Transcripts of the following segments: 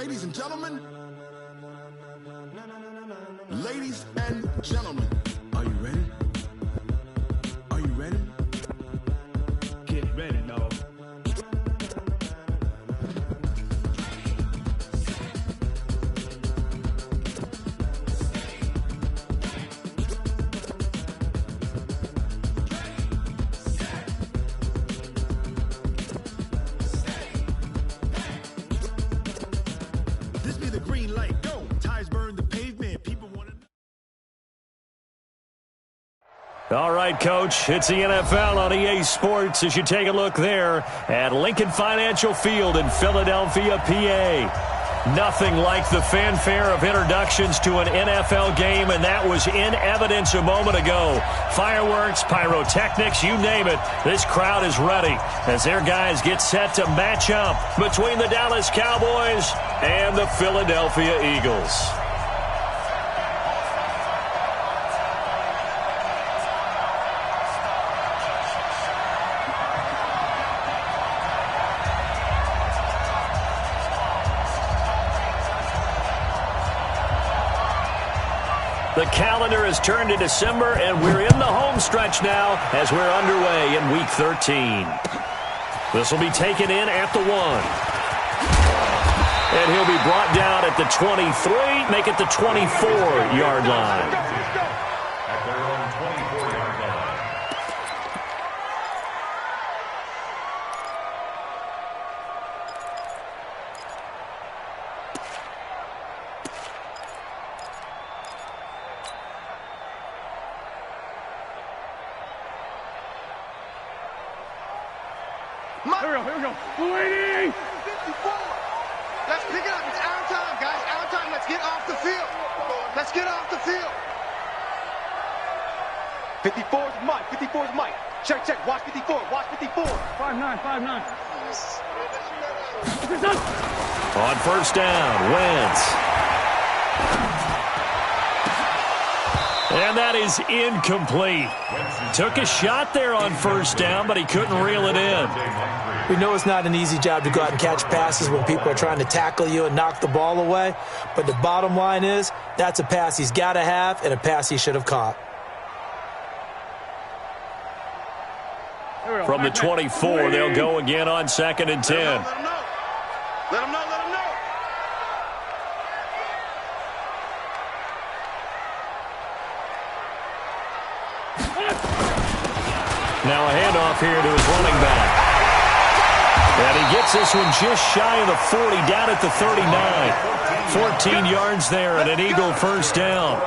Ladies and gentlemen, ladies and gentlemen, are you ready? Are you ready? Get ready, dog. This be the green light. Go. Tires burn the pavement. People want to. All right, Coach, it's the NFL on EA Sports as you take a look there at Lincoln Financial Field in Philadelphia, PA. Nothing like the fanfare of introductions to an NFL game, and that was in evidence a moment ago. Fireworks, pyrotechnics, you name it. This crowd is ready as their guys get set to match up between the Dallas Cowboys and the Philadelphia Eagles. The calendar has turned to December, and we're in the home stretch now as we're underway in Week 13. This will be taken in at the 1. And he'll be brought down at the 23, make it the 24-yard line. At their own 24-yard line. Here we go. 280! 54. Let's pick it up. It's our time, guys. Our time. Let's get off the field. Let's get off the field. 54 is Mike. 54 is Mike. Check, check. Watch 54. Watch 54. 5-9, 5-9. On first down, Wentz. And that is incomplete. Took a shot there on first down, but he couldn't reel it in. We know it's not an easy job to go out and catch passes when people are trying to tackle you and knock the ball away. But the bottom line is, that's a pass he's got to have and a pass he should have caught. From the 24, they'll go again on 2nd and 10. Let them know. Let them know. Let them know. Now a handoff here to his running back. And he gets this one just shy of the 40, down at the 39. 14 yards there and an Eagle first down.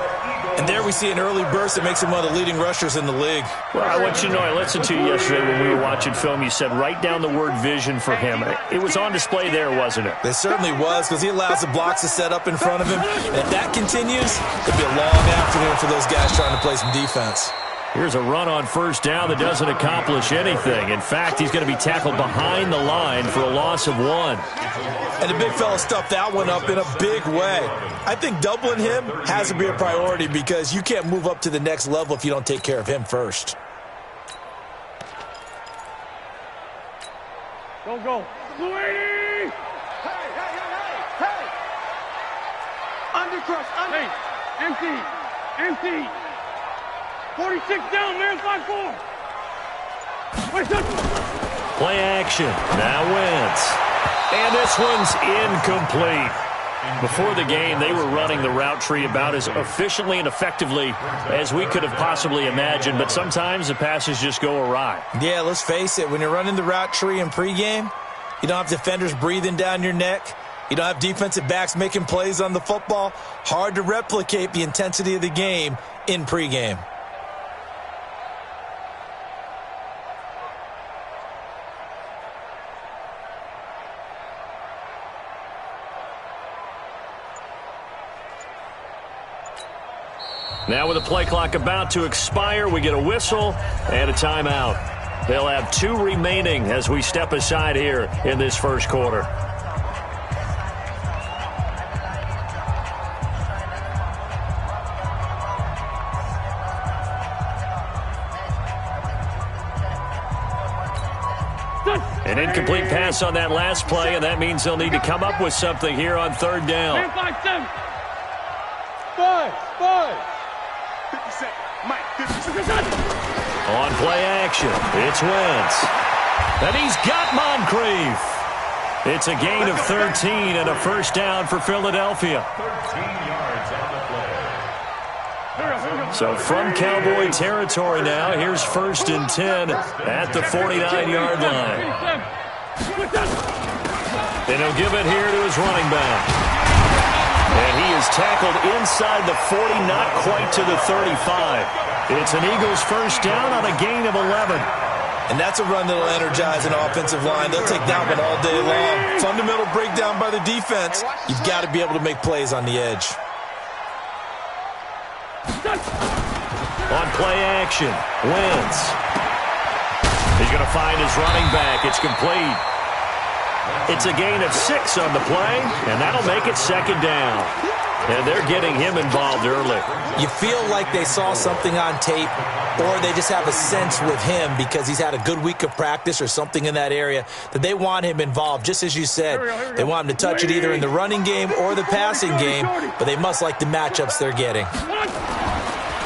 And there we see an early burst that makes him one of the leading rushers in the league. Well, I want you to know, I listened to you yesterday when we were watching film. You said write down the word vision for him. It was on display there, wasn't it? It certainly was, because he allows the blocks to set up in front of him. And if that continues, it'll be a long afternoon for those guys trying to play some defense. Here's a run on first down that doesn't accomplish anything. In fact, he's going to be tackled behind the line for a loss of 1. And the big fella stuffed that one up in a big way. I think doubling him has to be a priority because you can't move up to the next level if you don't take care of him first. Go. 280! Hey! Undercrush, under. Hey, empty. 46 down, man, 5-4. Play action. Now Wentz. And this one's incomplete. Before the game, they were running the route tree about as efficiently and effectively as we could have possibly imagined, but sometimes the passes just go awry. Yeah, let's face it. When you're running the route tree in pregame, you don't have defenders breathing down your neck. You don't have defensive backs making plays on the football. Hard to replicate the intensity of the game in pregame. Now with the play clock about to expire, we get a whistle and a timeout. They'll have 2 remaining as we step aside here in this first quarter. Touch. An incomplete pass on that last play, and that means they'll need to come up with something here on third down. Man, 5-7. 5. 50 seconds. Mike, 50 seconds. On play action, it's Wentz. And he's got Moncrief. It's a gain of 13 and a first down for Philadelphia. 13 yards on the play. So from Cowboy territory now, here's 1st and 10 at the 49-yard line. And he'll give it here to his running back. And he is tackled inside the 40, not quite to the 35. It's an Eagles first down on a gain of 11. And that's a run that'll energize an offensive line. They'll take that one all day long. Fundamental breakdown by the defense. You've got to be able to make plays on the edge. On play action, Wentz. He's going to find his running back. It's complete. It's a gain of 6 on the play, and that'll make it 2nd down. And they're getting him involved early. You feel like they saw something on tape, or they just have a sense with him because he's had a good week of practice or something in that area that they want him involved. Just as you said, they want him to touch it either in the running game or the passing game, but they must like the matchups they're getting.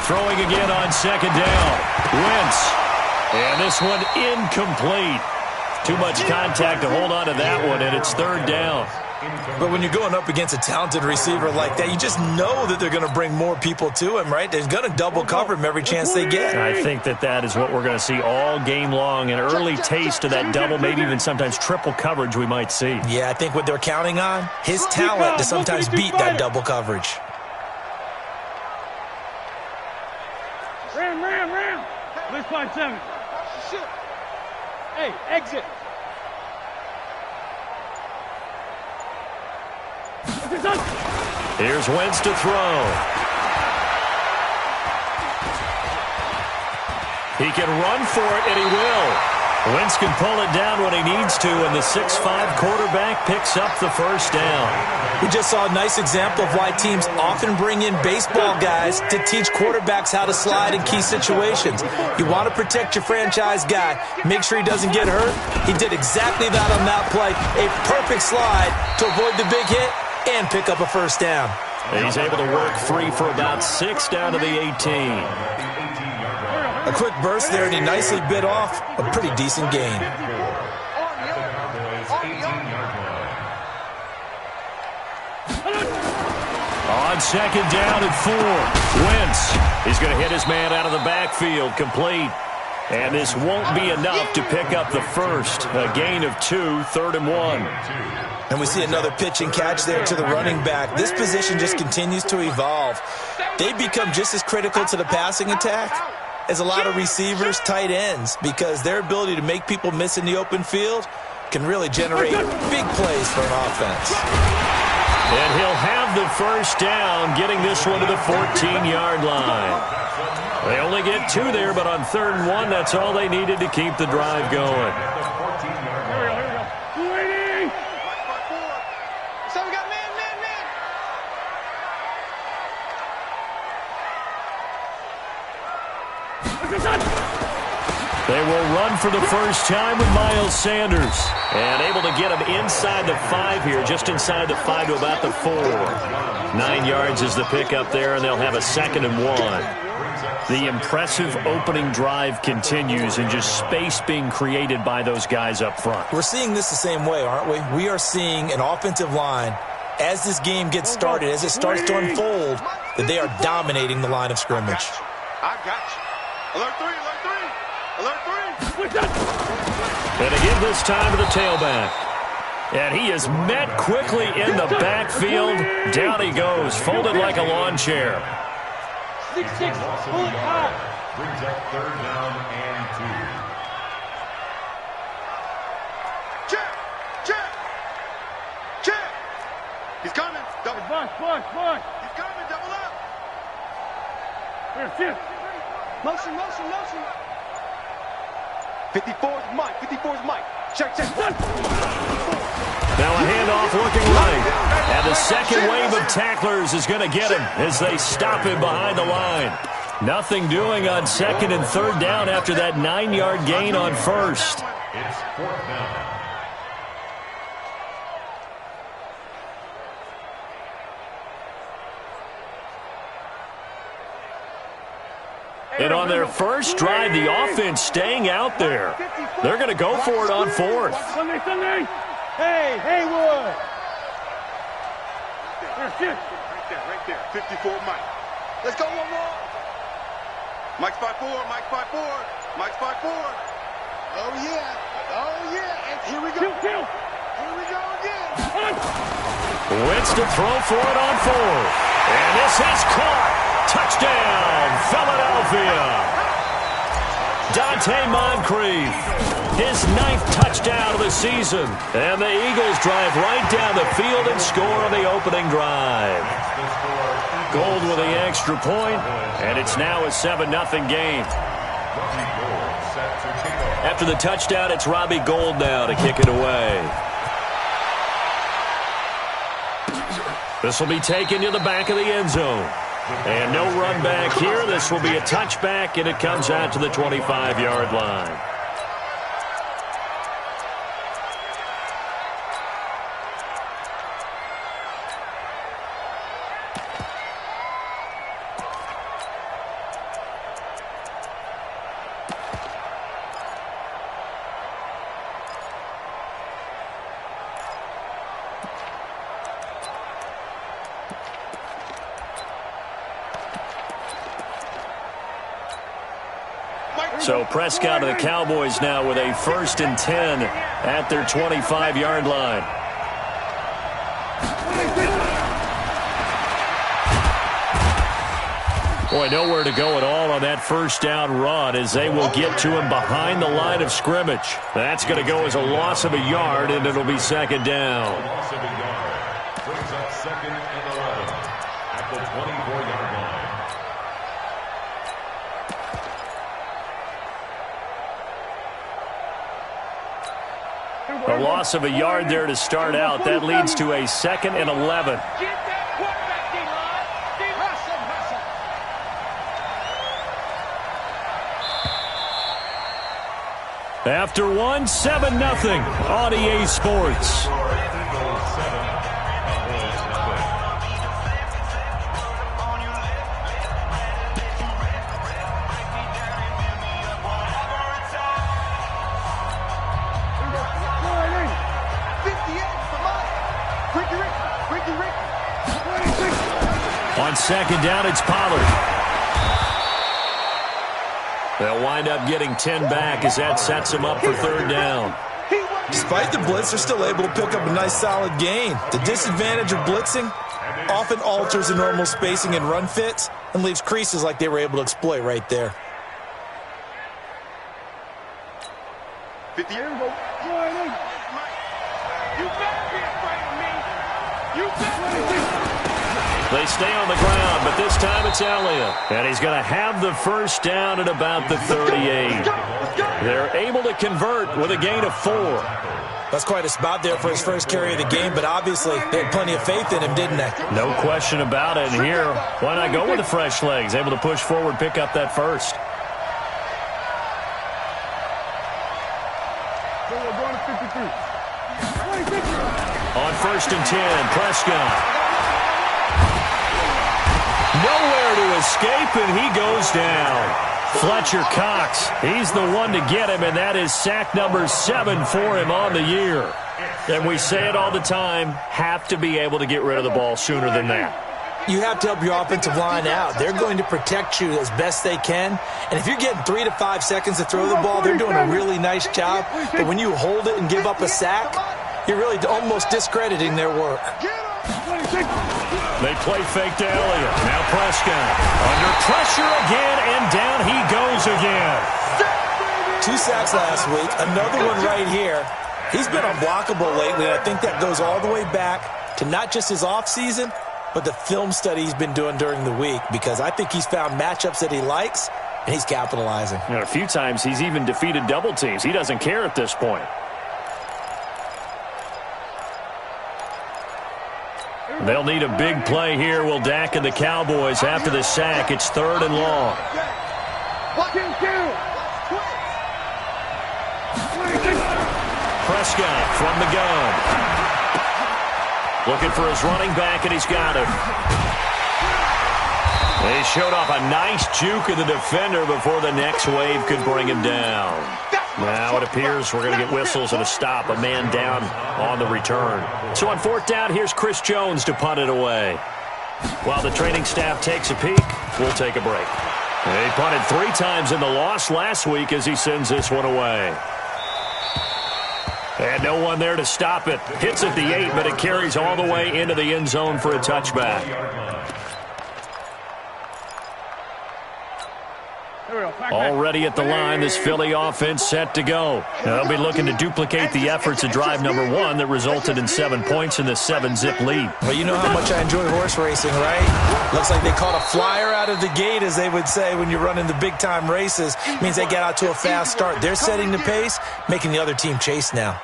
Throwing again on 2nd down. Wentz. And this one incomplete. Too much contact to hold on to that one, and it's 3rd down. But when you're going up against a talented receiver like that, you just know that they're going to bring more people to him, right? They're going to double cover him every chance they get. I think that is what we're going to see all game long, an early taste of that double, maybe even sometimes triple coverage we might see. Yeah, I think what they're counting on, his talent to sometimes beat that double coverage. Ram. Let's 5-7. Hey, exit. Here's Wentz to throw. He can run for it, and he will. Wentz can pull it down when he needs to, and the 6'5" quarterback picks up the first down. We just saw a nice example of why teams often bring in baseball guys to teach quarterbacks how to slide in key situations. You want to protect your franchise guy. Make sure he doesn't get hurt. He did exactly that on that play. A perfect slide to avoid the big hit and pick up a first down. And he's able to work free for about 6 down to the 18. A quick burst there, and he nicely bit off a pretty decent gain. On 2nd down and 4, Wentz. He's going to hit his man out of the backfield, complete. And this won't be enough to pick up the first. A gain of 2, 3rd and 1. And we see another pitch and catch there to the running back. This position just continues to evolve. They become just as critical to the passing attack as a lot of receivers, tight ends, because their ability to make people miss in the open field can really generate big plays for an offense. And he'll have the first down, getting this one to the 14-yard line. They only get 2 there, but on 3rd and 1, that's all they needed to keep the drive going. So we got man. They will run for the first time with Miles Sanders. And able to get him inside the 5 here, just inside the 5 to about the 4. 9 yards is the pickup there, and they'll have a 2nd and 1. The impressive opening drive continues, and just space being created by those guys up front. We're seeing this the same way, aren't we? We are seeing an offensive line, as this game gets started, as it starts to unfold, that they are dominating the line of scrimmage. I got you. Alert 3. And again this time to the tailback. And he is met quickly in the backfield. Down he goes, folded like a lawn chair. 6-6, pull it high. Brings up 3rd down and 2. Check. He's coming. Double. Bush. He's coming. Double up. Here, shift. Motion. 54's Mike. Check. Now a handoff looking right. And the second wave of tacklers is going to get him as they stop him behind the line. Nothing doing on 2nd and 3rd down after that 9-yard gain on 1st. It's 4th down. And on their first drive, the offense staying out there. They're going to go for it on fourth. Sunday. Hey, Haywood. Right there. 54, Mike. Let's go one more. Mike's 5-4, Mike's 5-4, Mike's 5-4. Oh, yeah. And here we go. Kill. Here we go again. Wentz to throw for it on fourth. And this is caught. Touchdown, Philadelphia. Dante Moncrief, his 9th touchdown of the season. And the Eagles drive right down the field and score on the opening drive. Gold with the extra point, and it's now a 7-0 game. After the touchdown, it's Robbie Gould now to kick it away. This will be taken to the back of the end zone. And no run back here. This will be a touchback, and it comes out to the 25-yard line. So Prescott and the Cowboys now with a 1st and 10 at their 25-yard line. Boy, nowhere to go at all on that first down run as they will get to him behind the line of scrimmage. That's going to go as a loss of a yard, and it'll be 2nd down. Loss of a yard. Brings up 2nd and 11 at the 24-yard line. A loss of a yard there to start out. That leads to a 2nd and 11. After one, 7-0 on EA Sports. On 2nd down, it's Pollard. They'll wind up getting 10 back as that sets them up for 3rd down. Despite the blitz, they're still able to pick up a nice solid gain. The disadvantage of blitzing often alters the normal spacing and run fits and leaves creases like they were able to exploit right there. 50 years old. They stay on the ground, but this time it's Elliott. And he's going to have the 1st down at about the 38. They're able to convert with a gain of 4. That's quite a spot there for his first carry of the game, but obviously they had plenty of faith in him, didn't they? No question about it. And here, why not go with the fresh legs? Able to push forward, pick up that 1st. On 1st and 10, Prescott. Nowhere to escape, and he goes down. Fletcher Cox, he's the one to get him, and that is sack number 7 for him on the year. And we say it all the time, have to be able to get rid of the ball sooner than that. You have to help your offensive line out. They're going to protect you as best they can. And if you're getting 3 to 5 seconds to throw the ball, they're doing a really nice job. But when you hold it and give up a sack, you're really almost discrediting their work. They play fake to Elliott. Now Prescott under pressure again, and down he goes again. 2 sacks last week. Another one right here. He's been unblockable lately, and I think that goes all the way back to not just his offseason, but the film study he's been doing during the week, because I think he's found matchups that he likes, and he's capitalizing. And a few times he's even defeated double teams. He doesn't care at this point. They'll need a big play here. Will Dak and the Cowboys after the sack. It's 3rd and long. Prescott from the gun. Looking for his running back, and he's got him. They showed off a nice juke of the defender before the next wave could bring him down. Now it appears we're going to get whistles and a stop, a man down on the return. So on 4th down, here's Chris Jones to punt it away. While the training staff takes a peek, we'll take a break. He punted 3 times in the loss last week as he sends this one away. And no one there to stop it. Hits at the 8, but it carries all the way into the end zone for a touchback. Already at the line, this Philly offense set to go. They'll be looking to duplicate the efforts of drive number 1 that resulted in 7 points in the 7-zip lead. Well, you know how much I enjoy horse racing, right? Looks like they caught a flyer out of the gate, as they would say when you're running the big-time races. Means they get out to a fast start. They're setting the pace, making the other team chase now.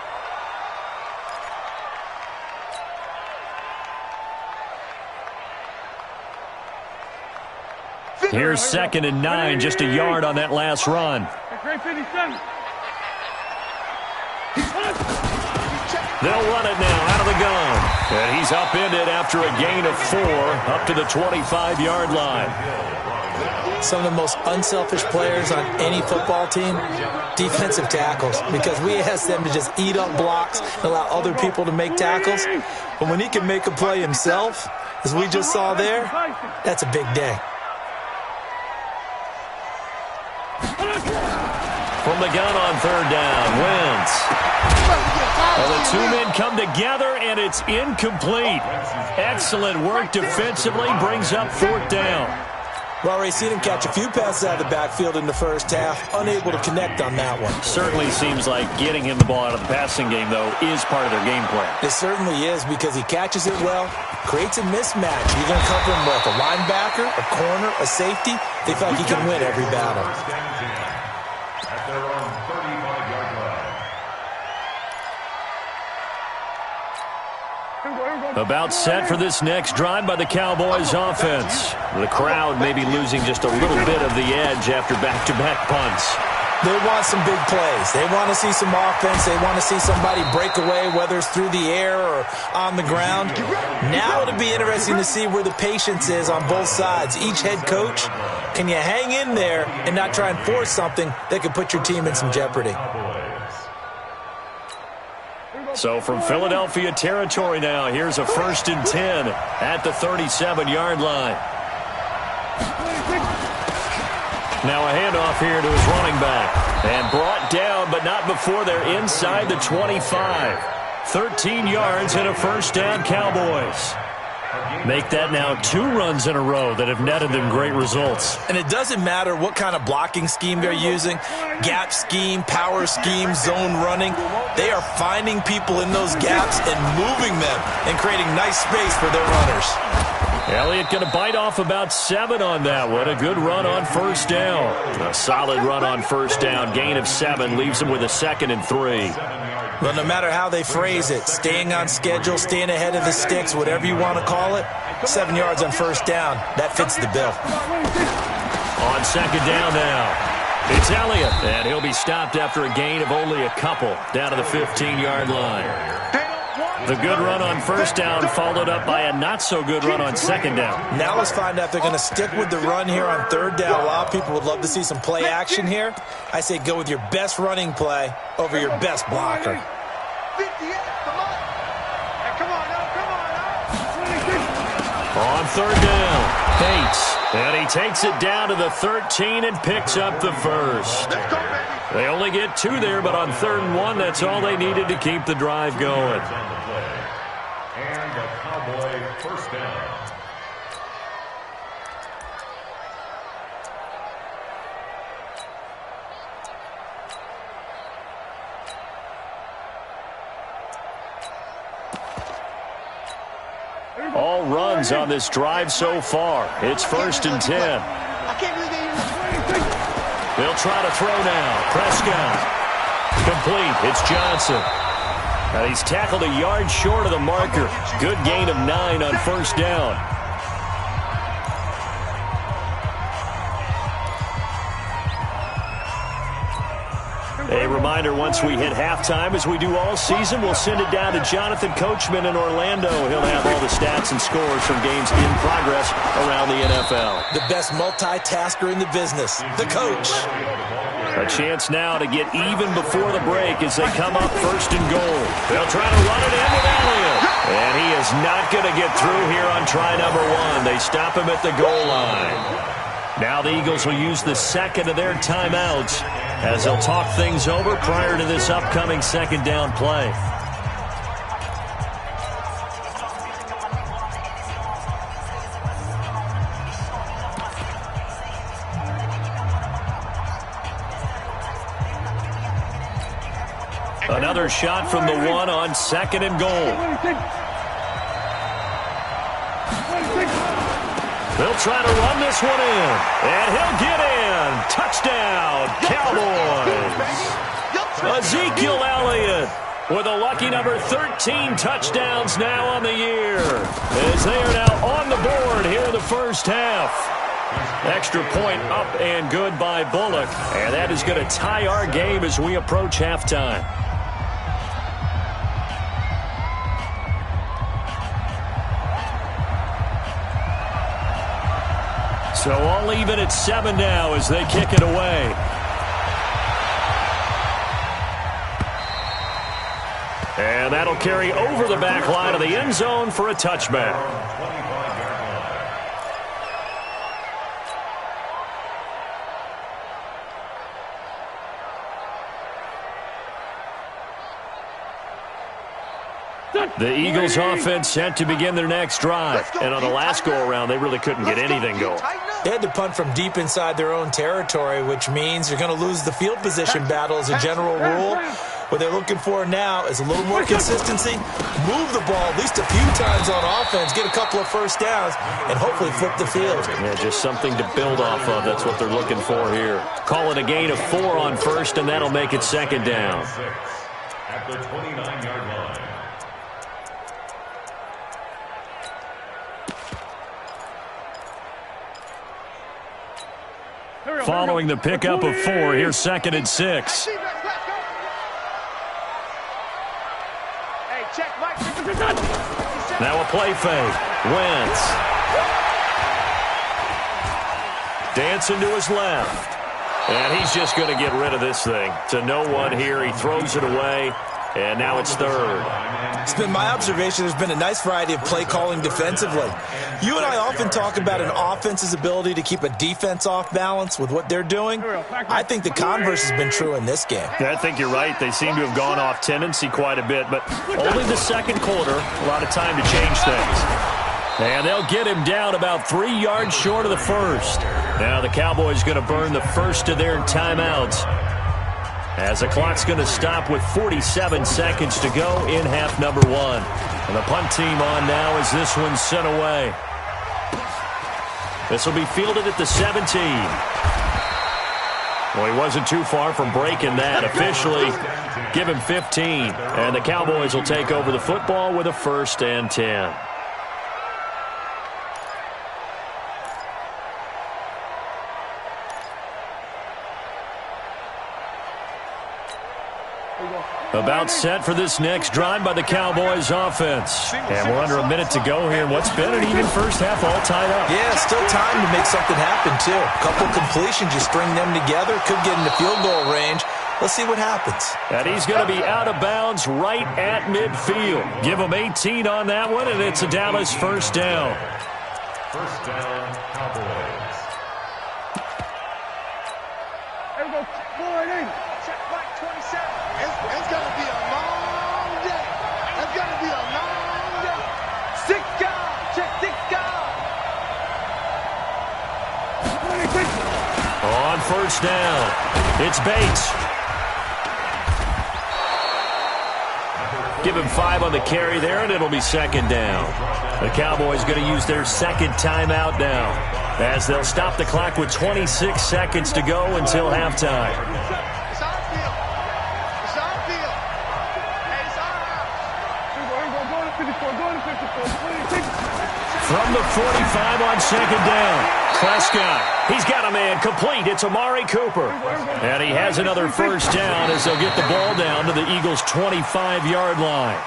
Here's 2nd and 9, just a yard on that last run. They'll run it now out of the gun. And he's upended after a gain of 4 up to the 25-yard line. Some of the most unselfish players on any football team, defensive tackles, because we ask them to just eat up blocks and allow other people to make tackles. But when he can make a play himself, as we just saw there, that's a big day. From the gun on 3rd down, Wentz. Well, the 2 men come together, and it's incomplete. Excellent work defensively, brings up 4th down. Well, Ray, seen him catch a few passes out of the backfield in the first half, unable to connect on that one. Certainly seems like getting him the ball out of the passing game, though, is part of their game plan. It certainly is, because he catches it well, creates a mismatch. You're going to cover him with a linebacker, a corner, a safety. They feel like he can win every battle. At their own 35-yard line. About set for this next drive by the Cowboys offense. The crowd may be losing just a little bit of the edge after back-to-back punts. They want some big plays. They want to see some offense. They want to see somebody break away, whether it's through the air or on the ground. Now it'll be interesting to see where the patience is on both sides. Each head coach, can you hang in there and not try and force something that could put your team in some jeopardy? So from Philadelphia territory now, here's a 1st and 10 at the 37-yard line. Now a handoff here to his running back. And brought down, but not before they're inside the 25. 13 yards and a 1st down, Cowboys. Make that now 2 runs in a row that have netted them great results. And it doesn't matter what kind of blocking scheme they're using, gap scheme, power scheme, zone running. They are finding people in those gaps and moving them and creating nice space for their runners. Elliott going to bite off about 7 on that one. A good run on 1st down. A solid run on 1st down. Gain of 7 leaves him with a 2nd and 3. Well, no matter how they phrase it, staying on schedule, staying ahead of the sticks, whatever you want to call it, 7 yards on 1st down, that fits the bill. On 2nd down now, it's Elliott, and he'll be stopped after a gain of only a couple down to the 15-yard line. The good run on 1st down followed up by a not-so-good run on 2nd down. Now let's find out if they're going to stick with the run here on 3rd down. A lot of people would love to see some play action here. I say go with your best running play over your best blocker. On 3rd down, Bates, and he takes it down to the 13 and picks up the 1st. They only get 2 there, but on 3rd and 1, that's all they needed to keep the drive going. And the Cowboy 1st down. All runs on this drive so far. It's 1st and 10. They'll try to throw now. Prescott. Complete. It's Johnson. Now he's tackled a yard short of the marker. Good gain of 9 on 1st down. A reminder, once we hit halftime, as we do all season, we'll send it down to Jonathan Coachman in Orlando. He'll have all the stats and scores from games in progress around the NFL. The best multitasker in the business, the coach. A chance now to get even before the break as they come up first and goal. They'll try to run it in with Elliott. And he is not going to get through here on try number 1. They stop him at the goal line. Now the Eagles will use the second of their timeouts as they'll talk things over prior to this upcoming second down play. Another shot from the 1 on second and goal. They'll try to run this one in, and he'll get in. Touchdown, Cowboys. Ezekiel Elliott with a lucky number 13 touchdowns now on the year, as they are now on the board here in the first half. Extra point up and good by Bullock, and that is going to tie our game as we approach halftime. So all even at 7 now as they kick it away. And that'll carry over the back line of the end zone for a touchback. The Eagles offense set to begin their next drive. And on the last go-around, they really couldn't get anything going. They had to punt from deep inside their own territory, which means you're going to lose the field position battle as a general rule. What they're looking for now is a little more consistency, move the ball at least a few times on offense, get a couple of first downs, and hopefully flip the field. Yeah, just something to build off of. That's what they're looking for here. Call it a gain of 4 on first, and that'll make it second down. At the 29-yard line. Following the pickup of 4, here's second and 6. Now a play fake. Wentz. Dancing to his left. And he's just going to get rid of this thing. To no one here. He throws it away. And now it's third. It's been my observation there's been a nice variety of play calling defensively. You and I often talk about an offense's ability to keep a defense off balance with what they're doing. I think the converse has been true in this game. Yeah, I think you're right. They seem to have gone off tendency quite a bit, but only the second quarter. A lot of time to change things. And they'll get him down about 3 yards short of the first. Now the Cowboys going to burn the first of their timeouts, as the clock's going to stop with 47 seconds to go in half number 1. And the punt team on now as this one's sent away. This will be fielded at the 17. Well, he wasn't too far from breaking that. Officially, give him 15. And the Cowboys will take over the football with a 1st and 10. About set for this next drive by the Cowboys offense. And we're under a minute to go here. What's been an even first half all tied up. Yeah, still time to make something happen, too. A couple completions, you string them together, could get into field goal range. Let's see what happens. And he's going to be out of bounds right at midfield. Give him 18 on that one, and it's a Dallas first down. First down, Cowboys. There we go. Forward. Check back 27. It's going to be a long day. It's going to be a long day. Six guard. Check six guard. On first down, it's Bates. Give him 5 on the carry there, and it'll be second down. The Cowboys going to use their second timeout now, as they'll stop the clock with 26 seconds to go until halftime. It's our field. It's our field. Hey, it's our house. Here we go. Go to 54. Go to 54. From the 45 on second down. Prescott, he's got a man complete. It's Amari Cooper. And he has another first down as they'll get the ball down to the Eagles' 25-yard line.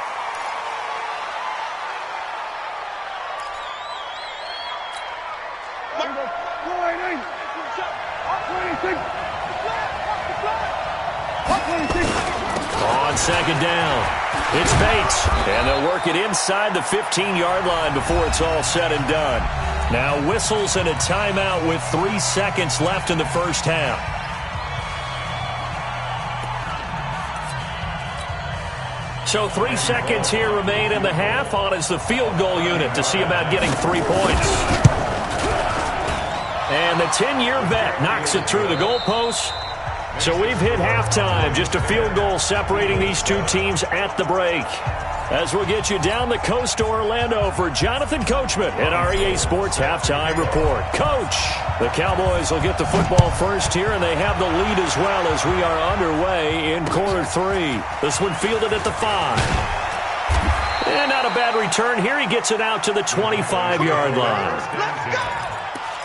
On second down, it's Bates, and they'll work it inside the 15-yard line before it's all said and done. Now whistles and a timeout with 3 seconds left in the first half. So 3 seconds here remain in the half. On is the field goal unit to see about getting 3 points. And the 10-year vet knocks it through the goalpost. So we've hit halftime. Just a field goal separating these two teams at the break. As we'll get you down the coast to Orlando for Jonathan Coachman at our EA Sports Halftime Report. Coach, the Cowboys will get the football first here, and they have the lead as well as we are underway in quarter 3. This one fielded at the 5. And not a bad return here. He gets it out to the 25-yard line.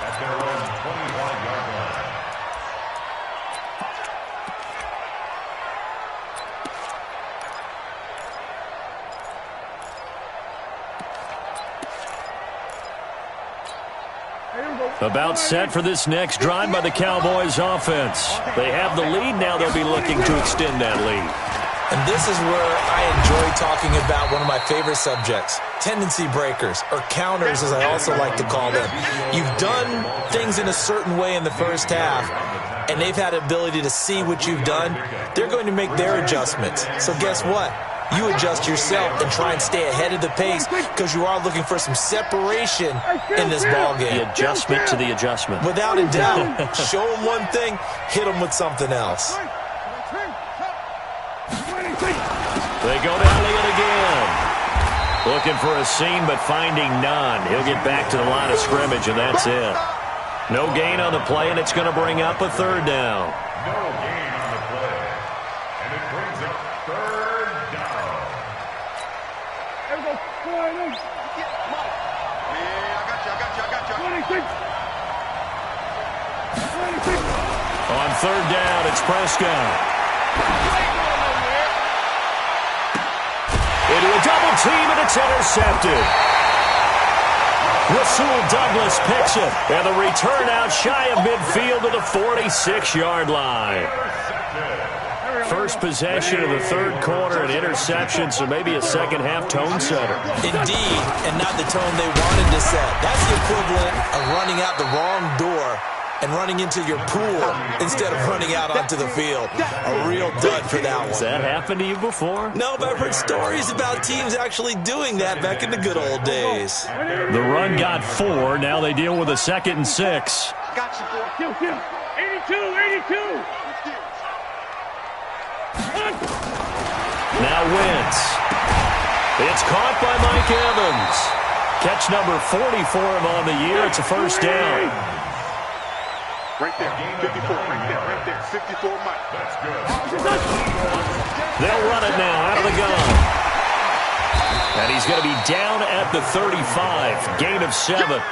At their own 25-yard line. About set for this next drive by the Cowboys offense. They have the lead. Now they'll be looking to extend that lead. And this is where I enjoy talking about one of my favorite subjects, tendency breakers, or counters as I also like to call them. You've done things in a certain way in the first half, and they've had the ability to see what you've done. They're going to make their adjustments. So guess what? You adjust yourself and try and stay ahead of the pace because you are looking for some separation in this ballgame. The adjustment to the adjustment. Without a doubt. Show them one thing, hit them with something else. They go down it again. Looking for a seam, but finding none. He'll get back to the line of scrimmage, and that's it. No gain on the play, and it's going to bring up a third down. No gain on the play. And it brings up third down. On third down, it's Prescott. Into a double team, and it's intercepted. Rasul Douglas picks it, and the return out shy of midfield to the 46-yard line. First possession of the third quarter, an interception, so maybe a second-half tone setter. Indeed, and not the tone they wanted to set. That's the equivalent of running out the wrong door and running into your pool instead of running out onto the field. A real dud for that one. Has that happened to you before? No, but I've heard stories about teams actually doing that back in the good old days. The run got 4. Now they deal with a 2nd and 6. Got you, boy. 82. Now Wentz. It's caught by Mike Evans. Catch number 40 for him on the year. It's a first down. Right there, 54, right there, 54, Mike. That's good. They'll run it now out of the gun. And he's going to be down at the 35. Gain of 7.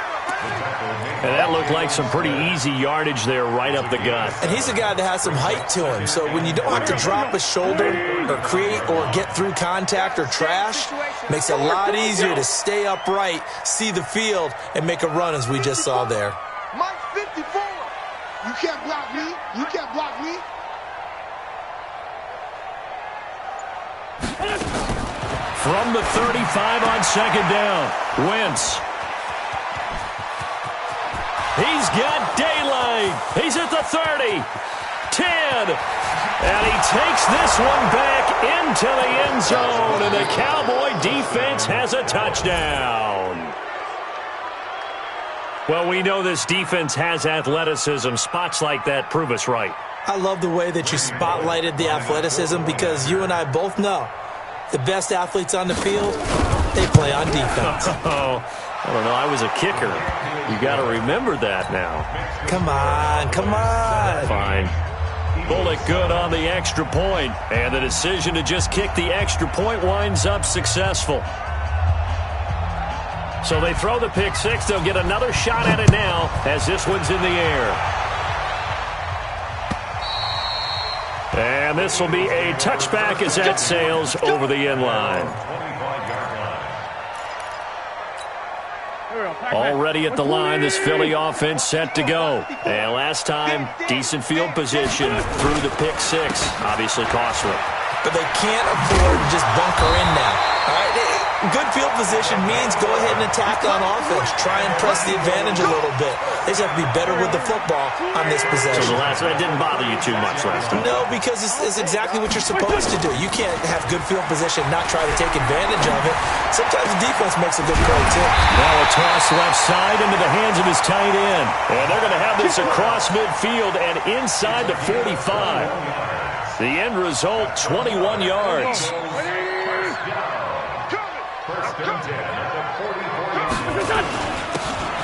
And that looked like some pretty easy yardage there right up the gut. And he's a guy that has some height to him. So when you don't have to drop a shoulder or create or get through contact or trash, makes it a lot easier to stay upright, see the field, and make a run as we just saw there. Mike, 54. You can't block me. You can't block me. From the 35 on second down, Wentz. He's got daylight. He's at the 30, 10, and he takes this one back into the end zone, and the Cowboy defense has a touchdown. Well, we know this defense has athleticism. Spots like that prove us right. I love the way that you spotlighted the athleticism because you and I both know the best athletes on the field, they play on defense. Oh, I don't know. I was a kicker. You got to remember that now. Come on. Fine. Bullock good on the extra point, and the decision to just kick the extra point winds up successful. So they throw the pick six. They'll get another shot at it now as this one's in the air. And this will be a touchback as that sails over the end line. Already at the line, this Philly offense set to go. And last time, decent field position through the pick six. Obviously costly. But they can't afford to just bunker in now. All right, good field position means go ahead and attack on offense. Try and press the advantage a little bit. They just have to be better with the football on this possession. So the last one didn't bother you too much last time? No, because it's exactly what you're supposed to do. You can't have good field position, not try to take advantage of it. Sometimes the defense makes a good play, too. Now a toss left side into the hands of his tight end. And they're going to have this across midfield and inside the 45. The end result, 21 yards.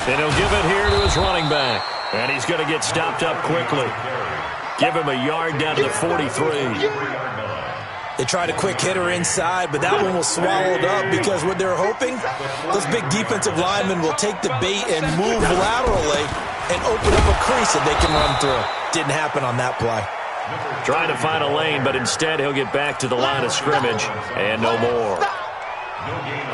And he'll give it here to his running back. And he's going to get stopped up quickly. Give him a yard down to the 43. They tried a quick hitter inside, but that one was swallowed up because what they're hoping, those big defensive linemen will take the bait and move laterally and open up a crease that they can run through. Didn't happen on that play. Trying to find a lane, but instead he'll get back to the line of scrimmage and no more.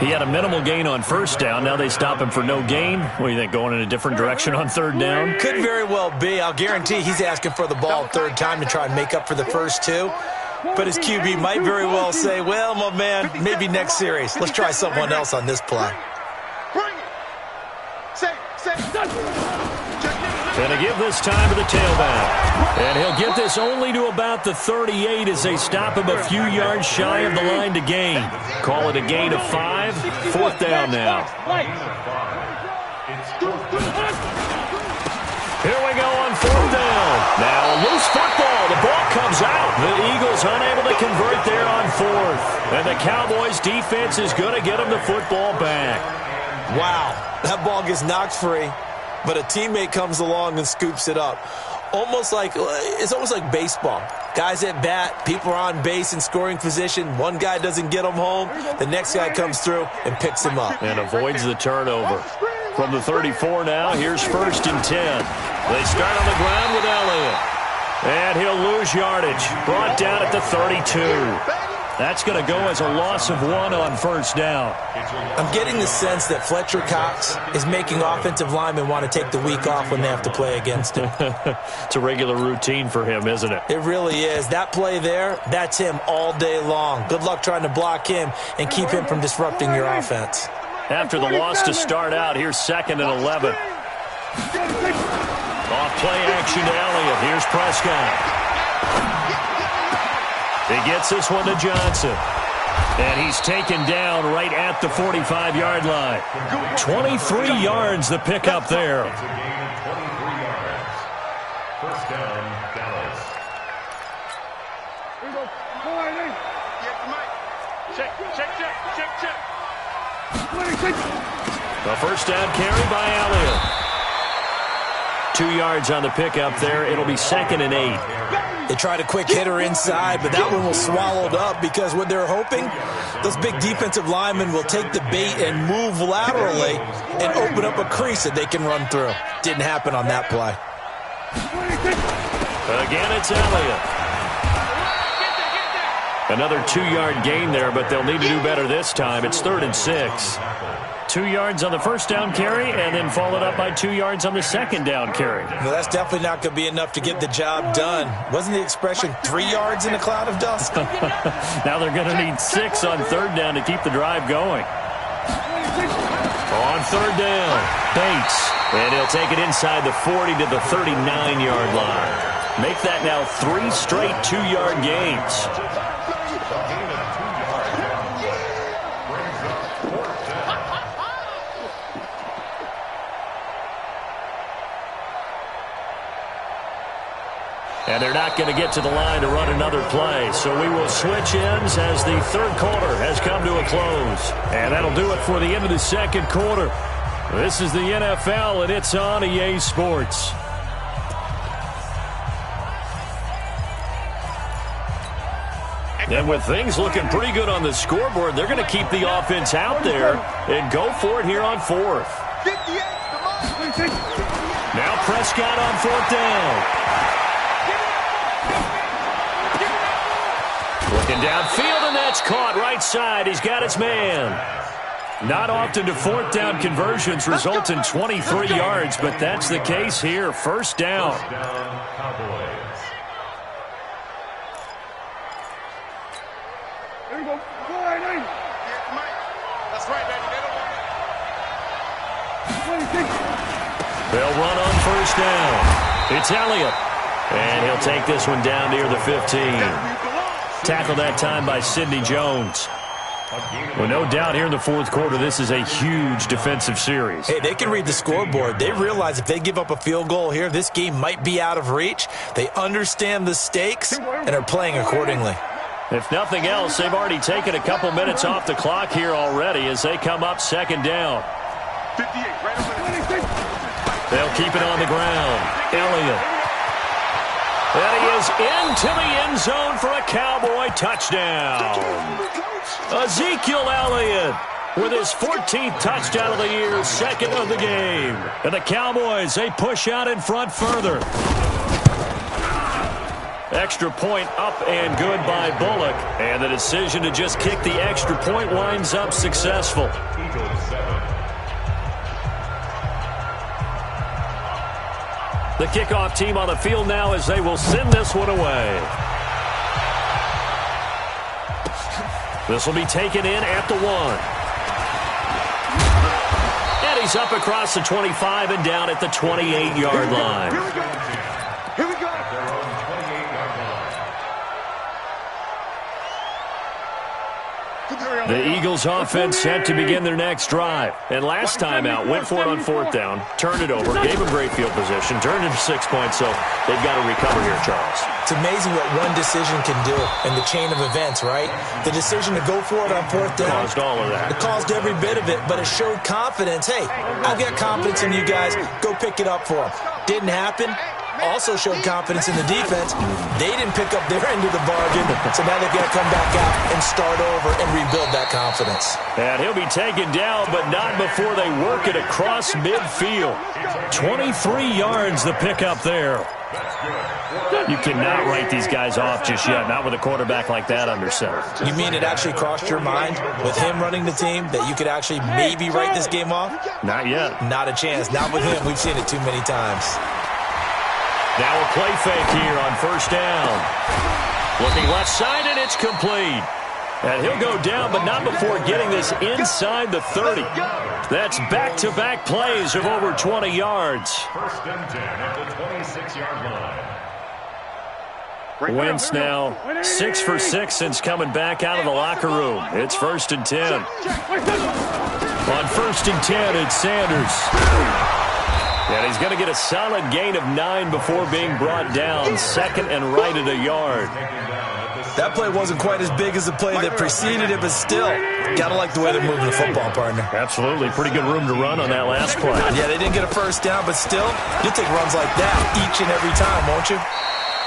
He had a minimal gain on first down. Now they stop him for no gain. What do you think, going in a different direction on third down? Could very well be. I'll guarantee he's asking for the ball third time to try and make up for the first two. But his QB might very well say, well, my man, maybe next series. Let's try someone else on this play. Gonna give this time to the tailback. And he'll get this only to about the 38 as they stop him a few yards shy of the line to gain. Call it a gain of 5. Fourth down now. Here we go on fourth down. Now a loose football. The ball comes out. The Eagles unable to convert there on fourth. And the Cowboys defense is going to get them the football back. Wow, that ball gets knocked free. But a teammate comes along and scoops it up. It's almost like baseball. Guys at bat, people are on base in scoring position. One guy doesn't get him home. The next guy comes through and picks him up. And avoids the turnover. From the 34 now, here's 1st and 10. They start on the ground with Elliott. And he'll lose yardage. Brought down at the 32. That's going to go as a loss of 1 on first down. I'm getting the sense that Fletcher Cox is making offensive linemen want to take the week off when they have to play against him. It's a regular routine for him, isn't it? It really is. That play there, that's him all day long. Good luck trying to block him and keep him from disrupting your offense. After the loss to start out, here's 2nd and 11. Off play action to Elliott. Here's Prescott. He gets this one to Johnson. And he's taken down right at the 45-yard line. 23 yards the pickup there. It's a gain of 23 yards. First down, Dallas. Here we go. Check. The first down carry by Elliott. 2 yards on the pickup there. It'll be 2nd and 8. They tried a quick hitter inside, but that one was swallowed up because what they're hoping, those big defensive linemen will take the bait and move laterally and open up a crease that they can run through. Didn't happen on that play. Again, it's Elliott. Another 2-yard gain there, but they'll need to do better this time. It's 3rd and 6. 2 yards on the first down carry, and then followed up by 2 yards on the second down carry. Well, that's definitely not going to be enough to get the job done. Wasn't the expression 3 yards in a cloud of dust? Now they're going to need 6 on third down to keep the drive going. On third down, Bates. And he'll take it inside the 40 to the 39-yard line. Make that now 3 straight 2-yard gains. And they're not going to get to the line to run another play. So we will switch ends as the third quarter has come to a close. And that'll do it for the end of the second quarter. This is the NFL, and it's on EA Sports. And with things looking pretty good on the scoreboard, they're going to keep the offense out there and go for it here on fourth. 58, come on. Now Prescott on fourth down. Looking downfield, and that's caught right side. He's got his man. Not often do fourth down conversions result in 23 yards, but that's the case here. First down. First down, Cowboys. There we go. Go ahead, Mike. That's right, baby. They don't want it. They'll run on first down. It's Elliott. And he'll take this one down near the 15. Tackled that time by Sidney Jones. Well, no doubt here in the fourth quarter, this is a huge defensive series. Hey, they can read the scoreboard. They realize if they give up a field goal here, this game might be out of reach. They understand the stakes and are playing accordingly. If nothing else, they've already taken a couple minutes off the clock here already as they come up second down. 58, right over there. They'll keep it on the ground. Elliott. And he is into the end zone for a Cowboy touchdown. Ezekiel Elliott with his 14th touchdown of the year, second of the game. And the Cowboys, they push out in front further. Extra point up and good by Bullock. And the decision to just kick the extra point winds up successful. The kickoff team on the field now as they will send this one away. This will be taken in at the 1. And he's up across the 25 and down at the 28-yard line. Here we go. Here we go. The Eagles offense set to begin their next drive. And last time out, went for it on fourth down, turned it over, gave them great field position, turned it to 6 points, so they've got to recover here, Charles. It's amazing what one decision can do in the chain of events, right? The decision to go for it on fourth down. Caused all of that. It caused every bit of it, but it showed confidence. Hey, I've got confidence in you guys. Go pick it up for them. Didn't happen. Also showed confidence in the defense. They didn't pick up their end of the bargain, so now they've got to come back out and start over and rebuild that confidence. And he'll be taken down, but not before they work it across midfield. 23 yards the pickup there. You cannot write these guys off just yet, not with a quarterback like that under center. You mean it actually crossed your mind with him running the team that you could actually maybe write this game off? Not yet. Not a chance. Not with him. We've seen it too many times. Now a play fake here on first down. Looking left side, and it's complete. And he'll go down, but not before getting this inside the 30. That's back-to-back plays of over 20 yards. First and 10 at the 26-yard line. Wentz now 6 for 6 since coming back out of the locker room. It's first and 10. On first and 10, it's Sanders. And he's going to get a solid gain of 9 before being brought down. Second and right at a yard. That play wasn't quite as big as the play that preceded it, but still, got to like the way they're moving the football, partner. Absolutely. Pretty good room to run on that last play. Yeah, they didn't get a first down, but still, you'll take runs like that each and every time, won't you?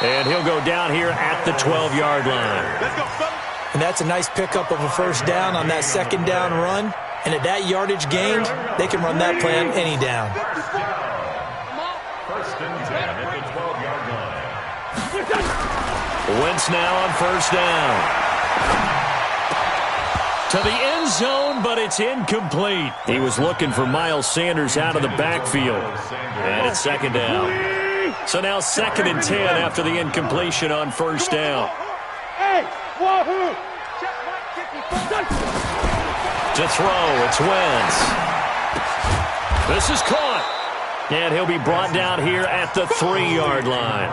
And he'll go down here at the 12-yard line. Let's go, fellas. And that's a nice pickup of a first down on that second down run. And at that yardage gained, they can run that play on any down. First and 10 at the 12-yard line. Wentz now on first down. To the end zone, but it's incomplete. He was looking for Miles Sanders out of the backfield. And it's second down. So now second and 10 after the incompletion on first down. Hey, wahoo! To throw, it's Wentz. This is caught. And he'll be brought down here at the 3-yard line.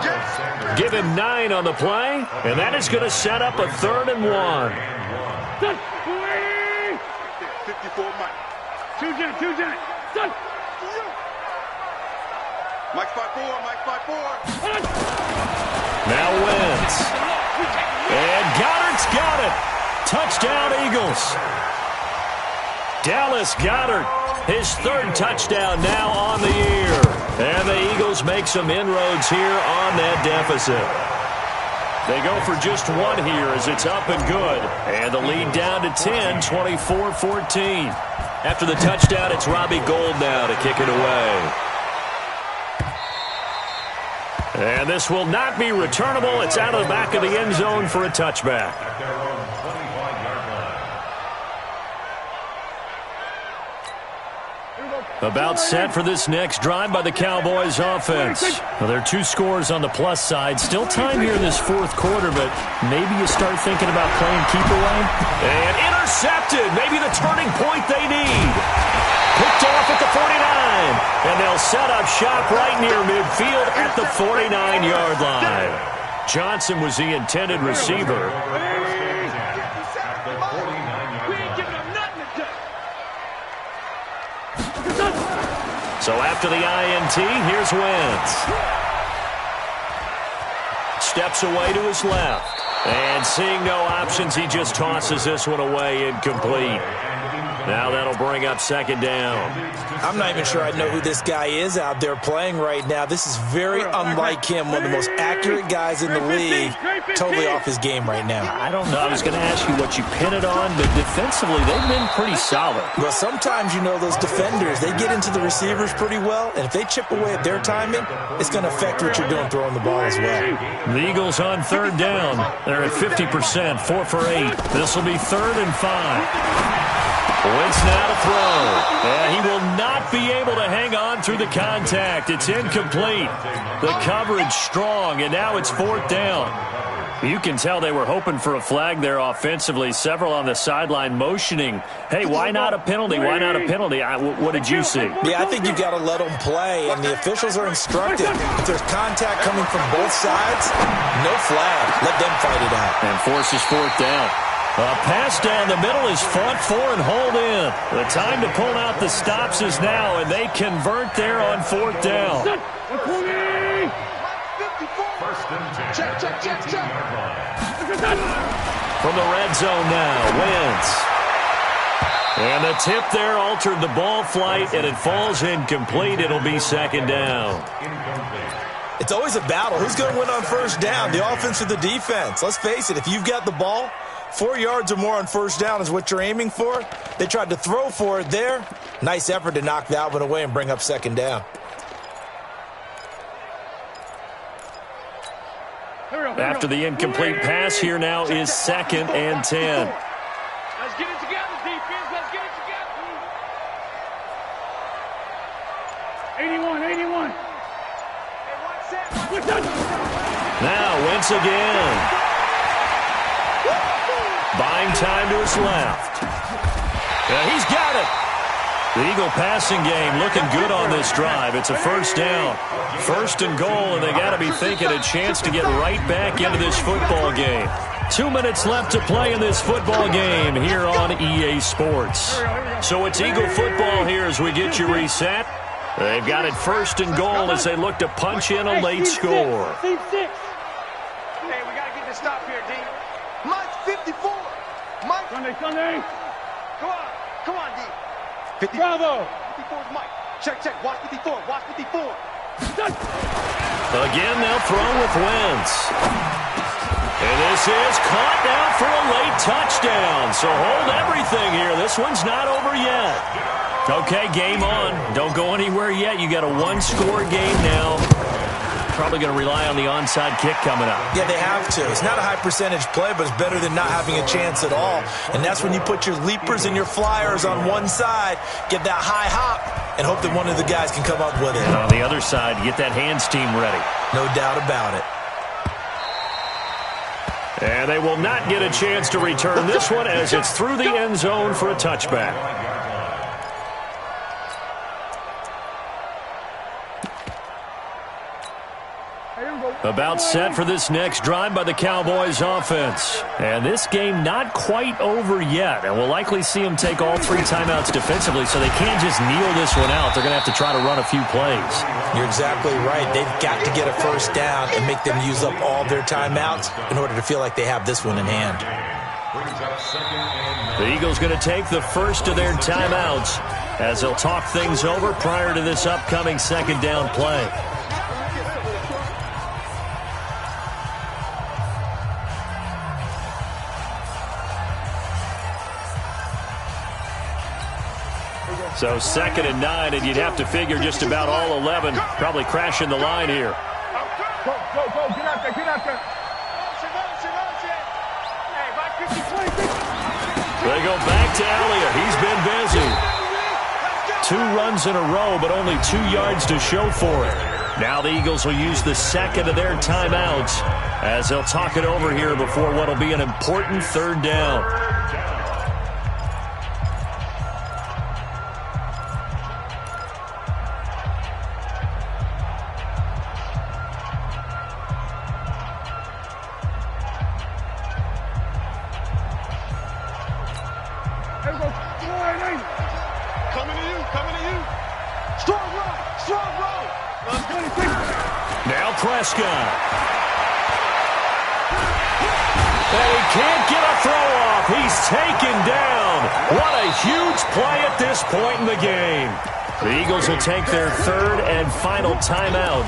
Give him 9 on the play, and that is going to set up a 3rd and 1. 54, Mike. Two Janet. Mike 5-4, Mike 5-4. Now Wentz. And Goddard's got it. Touchdown, Eagles. Dallas Goedert, his 3rd touchdown now on the year. And the Eagles make some inroads here on that deficit. They go for just one here as it's up and good. And the lead down to 10, 24-14. After the touchdown, it's Robbie Gould now to kick it away. And this will not be returnable. It's out of the back of the end zone for a touchback. About set for this next drive by the Cowboys offense. Well, there are 2 scores on the plus side. Still time here in this fourth quarter, but maybe you start thinking about playing keep away. And intercepted. Maybe the turning point they need. Picked off at the 49. And they'll set up shop right near midfield at the 49-yard line. Johnson was the intended receiver. So after the INT, here's Wentz. Steps away to his left. And seeing no options, he just tosses this one away incomplete. Now that'll bring up second down. I'm not even sure I know who this guy is out there playing right now. This is very unlike him, one of the most accurate guys in the league. Totally off his game right now. I don't know. I was going to ask you what you pin it on, but defensively, they've been pretty solid. Well, sometimes, you know, those defenders, they get into the receivers pretty well, and if they chip away at their timing, it's going to affect what you're doing throwing the ball as well. The Eagles on third down. They're at 50%, 4 for 8. This will be 3rd and 5. Wentz now to throw. And he will not be able to hang on through the contact. It's incomplete. The coverage strong, and now it's 4th down. You can tell they were hoping for a flag there offensively. Several on the sideline motioning. Hey, why not a penalty? Why not a penalty? What did you see? Yeah, I think you've got to let them play, and the officials are instructed. If there's contact coming from both sides, no flag. Let them fight it out. And forces 4th down. A pass down the middle is fought for and hauled in. The time to pull out the stops is now, and they convert there on 4th down. Check. From the red zone now, Wentz. And the tip there altered the ball flight, and it falls incomplete. It'll be 2nd down. It's always a battle. Who's going to win on 1st down, the offense or the defense? Let's face it, if you've got the ball, 4 yards or more on 1st down is what you're aiming for. They tried to throw for it there. Nice effort to knock that one away and bring up 2nd down. After the incomplete pass, here now is 2nd and 10. Let's get it together, defense. Let's get it together. 81. Now Wentz again. Buying time to his left. He's got it. The Eagle passing game looking good on this drive. It's a 1st down. 1st and goal, and they got to be thinking a chance to get right back into this football game. 2 minutes left to play in this football game here on EA Sports. So it's Eagle football here as we get you reset. They've got it 1st and goal as they look to punch in a late score. Hey, we got to get this stop here, D. Mike's 54. Mike. Sunday. Come on, D. 50. Bravo. 54 is Mike. Check. Watch 54. Again, they'll throw with Wentz. And this is caught now for a late touchdown. So hold everything here. This one's not over yet. Okay, game on. Don't go anywhere yet. You got a 1-score game now. Probably going to rely on the onside kick coming up. Yeah, they have to. It's not a high percentage play, but it's better than not having a chance at all. And that's when you put your leapers and your flyers on one side, get that high hop, and hope that one of the guys can come up with it. And on the other side, get that hands team ready. No doubt about it. And they will not get a chance to return this one as it's through the end zone for a touchback. About set for this next drive by the Cowboys offense. And this game not quite over yet. And we'll likely see them take all 3 timeouts defensively, so they can't just kneel this one out. They're going to have to try to run a few plays. You're exactly right. They've got to get a 1st down and make them use up all their timeouts in order to feel like they have this one in hand. The Eagles going to take the first of their timeouts as they'll talk things over prior to this upcoming 2nd down play. So 2nd and 9, and you'd have to figure just about all 11 probably crashing the line here. Go, get out there. They go back to Elliott. He's been busy. 2 runs in a row, but only 2 yards to show for it. Now the Eagles will use the second of their timeouts as they'll talk it over here before what will be an important 3rd down. Coming to you. Strong roll. Now Prescott. And he can't get a throw off. He's taken down. What a huge play at this point in the game. The Eagles will take their 3rd and final timeout,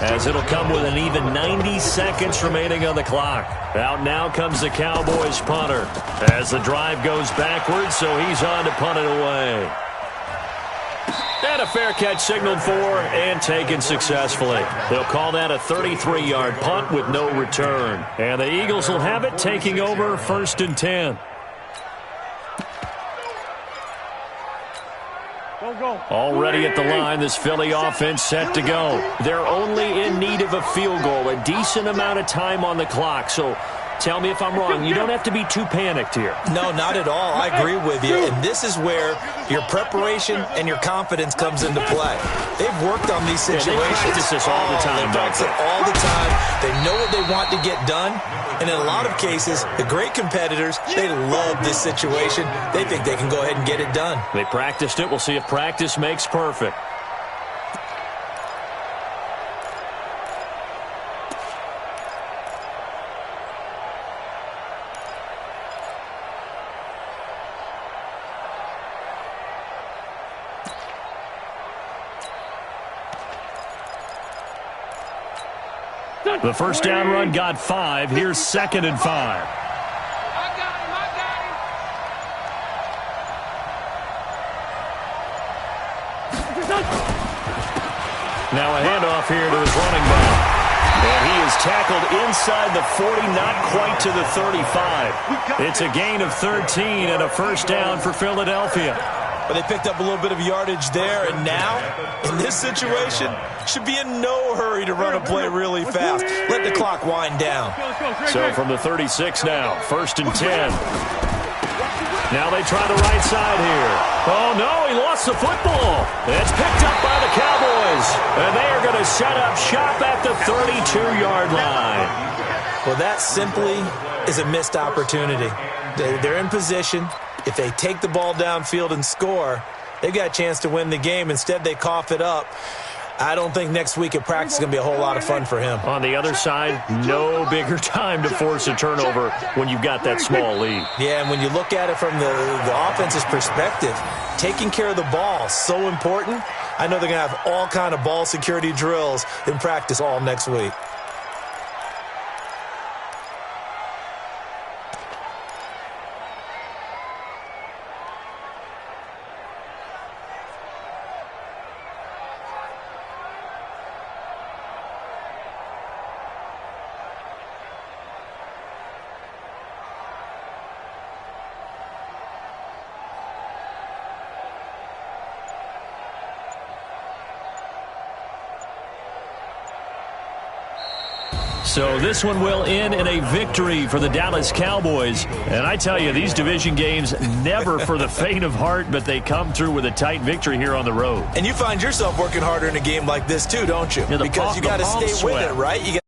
as it'll come with an even 90 seconds remaining on the clock. Out now comes the Cowboys punter as the drive goes backwards, so he's on to punt it away. And a fair catch signaled for and taken successfully. They'll call that a 33-yard punt with no return. And the Eagles will have it, taking over 1st and 10. Already at the line, this Philly offense set to go. They're only in need of a field goal, a decent amount of time on the clock. So tell me if I'm wrong. You don't have to be too panicked here. No, not at all. I agree with you. And this is where your preparation and your confidence comes into play. They've worked on these situations. They practice this all the time. They practice it all the time. They know what they want to get done. And in a lot of cases, the great competitors, they love this situation. They think they can go ahead and get it done. They practiced it. We'll see if practice makes perfect. The first down run got 5. Here's 2nd and 5. I got him. Now a handoff here to his running back. And he is tackled inside the 40, not quite to the 35. It's a gain of 13 and a first down for Philadelphia. But they picked up a little bit of yardage there, and now, in this situation, should be in no hurry to run a play really fast. Let the clock wind down. So from the 36 now, 1st and 10. Now they try the right side here. Oh, no, he lost the football. It's picked up by the Cowboys, and they are going to set up shop at the 32-yard line. Well, that simply is a missed opportunity. They're in position. If they take the ball downfield and score, they've got a chance to win the game. Instead, they cough it up. I don't think next week at practice is going to be a whole lot of fun for him. On the other side, no bigger time to force a turnover when you've got that small lead. Yeah, and when you look at it from the offense's perspective, taking care of the ball is so important. I know they're going to have all kind of ball security drills in practice all next week. So this one will end in a victory for the Dallas Cowboys. And I tell you, these division games never for the faint of heart, but they come through with a tight victory here on the road. And you find yourself working harder in a game like this too, don't you? Yeah, because you got to stay with it, right? You got